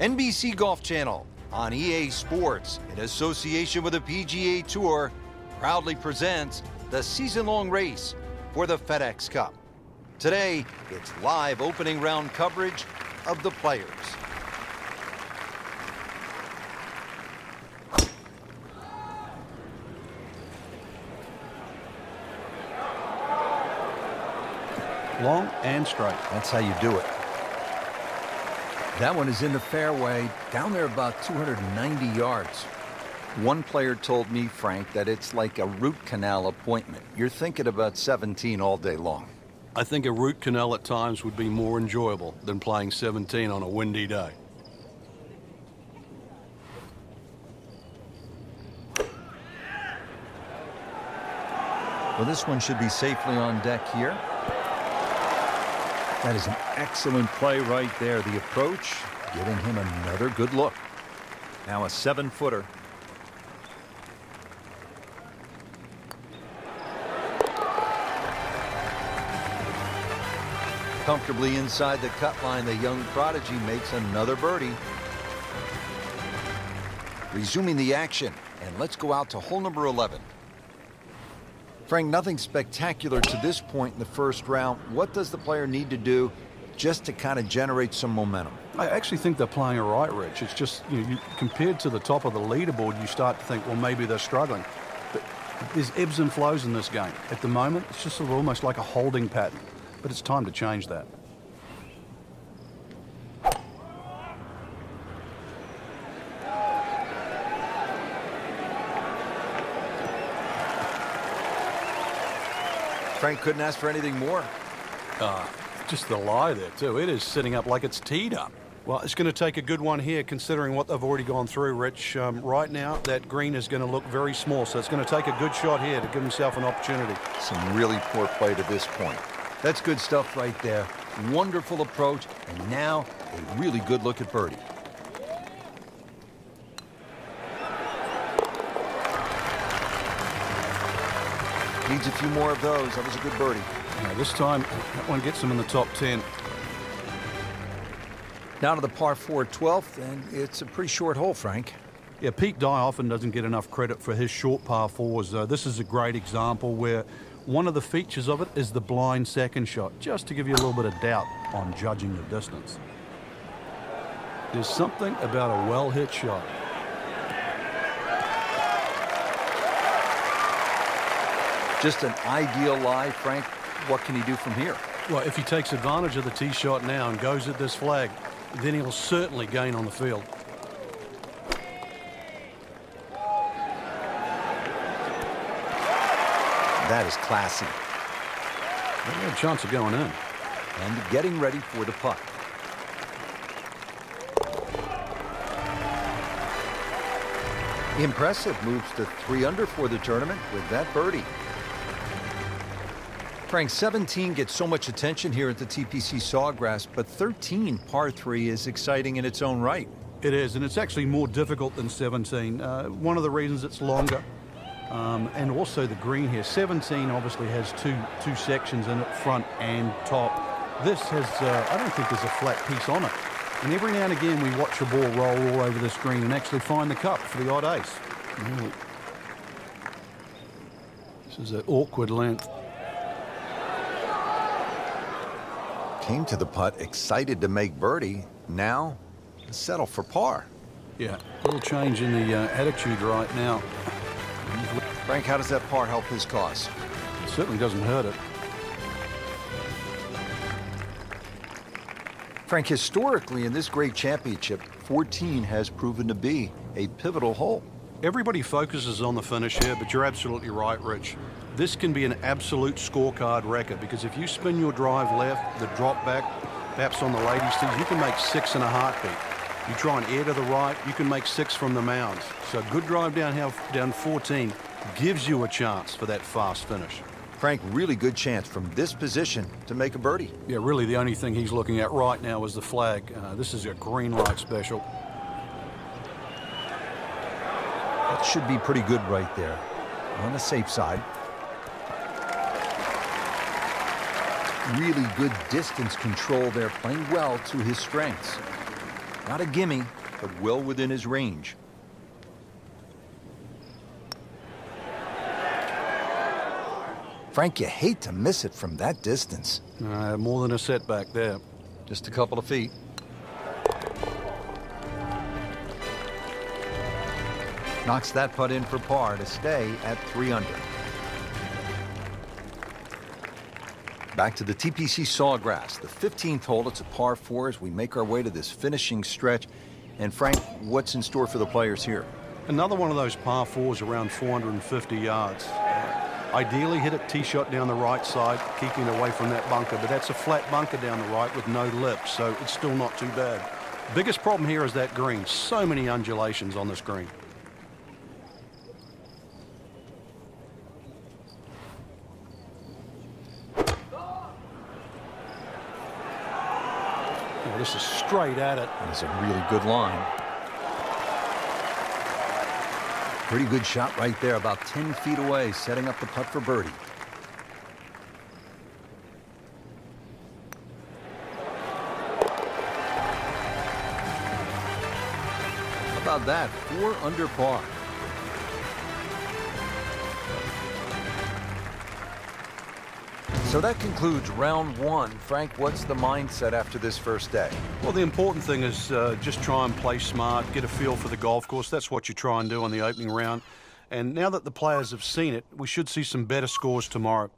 NBC Golf Channel on EA Sports, in association with the PGA Tour, proudly presents the season-long race for the FedEx Cup. Today, it's live opening round coverage of the Players. Long and straight. That's how you do it. That one is in the fairway, down there about 290 yards. One player told me, Frank, that it's like a root canal appointment. You're thinking about 17 all day long. I think a root canal at times would be more enjoyable than playing 17 on a windy day. Well, this one should be safely on deck here. That is an excellent play right there. The approach, giving him another good look. Now a 7-footer. Comfortably inside the cut line, the young prodigy makes another birdie. Resuming the action, and let's go out to hole number 11. Frank, nothing spectacular to this point in the first round. What does the player need to do just to kind of generate some momentum? I actually think they're playing all right, Rich. It's just, compared to the top of the leaderboard, you start to think, well, maybe they're struggling. But there's ebbs and flows in this game. At the moment, it's just sort of almost like a holding pattern. But it's time to change that. Frank couldn't ask for anything more. Just the lie there, too. It is sitting up like it's teed up. Well, it's going to take a good one here, considering what they've already gone through, Rich. Right now, that green is going to look very small, so it's going to take a good shot here to give himself an opportunity. Some really poor play to this point. That's good stuff right there. Wonderful approach, and now a really good look at birdie. Needs a few more of those. That was a good birdie. This time, that one gets him in the top 10. Now to the par 4 12th, and it's a pretty short hole, Frank. Yeah, Pete Dye often doesn't get enough credit for his short par 4s. This is a great example where one of the features of it is the blind second shot, just to give you a little bit of doubt on judging the distance. There's something about a well-hit shot. Just an ideal lie, Frank. What can he do from here? Well, if he takes advantage of the tee shot now and goes at this flag, then he'll certainly gain on the field. That is classy. They have a chance of going in. And getting ready for the putt. Impressive. Moves to 3 under for the tournament with that birdie. Frank, 17 gets so much attention here at the TPC Sawgrass, but 13, par 3, is exciting in its own right. It is, and it's actually more difficult than 17. One of the reasons it's longer. And also the green here. 17 obviously has two sections in it, front and top. This has, I don't think there's a flat piece on it. And every now and again we watch a ball roll all over this green and actually find the cup for the odd ace. This is an awkward length. Came to the putt, excited to make birdie. Now, settle for par. Yeah, a little change in the attitude right now. Frank, how does that par help his cause? It certainly doesn't hurt it. Frank, historically in this great championship, 14 has proven to be a pivotal hole. Everybody focuses on the finish here, but you're absolutely right, Rich. This can be an absolute scorecard record because if you spin your drive left, the drop back, perhaps on the ladies' tees, you can make 6 in a heartbeat. You try and air to the right, you can make 6 from the mounds. So a good drive down 14 gives you a chance for that fast finish. Frank, really good chance from this position to make a birdie. Yeah, really the only thing he's looking at right now is the flag. This is a green light special. That should be pretty good right there. On the safe side. Really good distance control there, playing well to his strengths. Not a gimme, but well within his range. Frank, you hate to miss it from that distance. More than a setback there. Just a couple of feet. Knocks that putt in for par to stay at 3 under. Back to the TPC Sawgrass, the 15th hole. It's a par 4 as we make our way to this finishing stretch. And Frank, what's in store for the players here? Another one of those par 4s around 450 yards. Ideally hit it tee shot down the right side, keeping away from that bunker, but that's a flat bunker down the right with no lip, so it's still not too bad. Biggest problem here is that green. So many undulations on this green. Oh, this is straight at it. That's a really good line. Pretty good shot right there, about 10 feet away, setting up the putt for birdie. How about that? 4 under par. So that concludes round 1. Frank, what's the mindset after this first day? Well, the important thing is just try and play smart, get a feel for the golf course. That's what you try and do on the opening round. And now that the players have seen it, we should see some better scores tomorrow.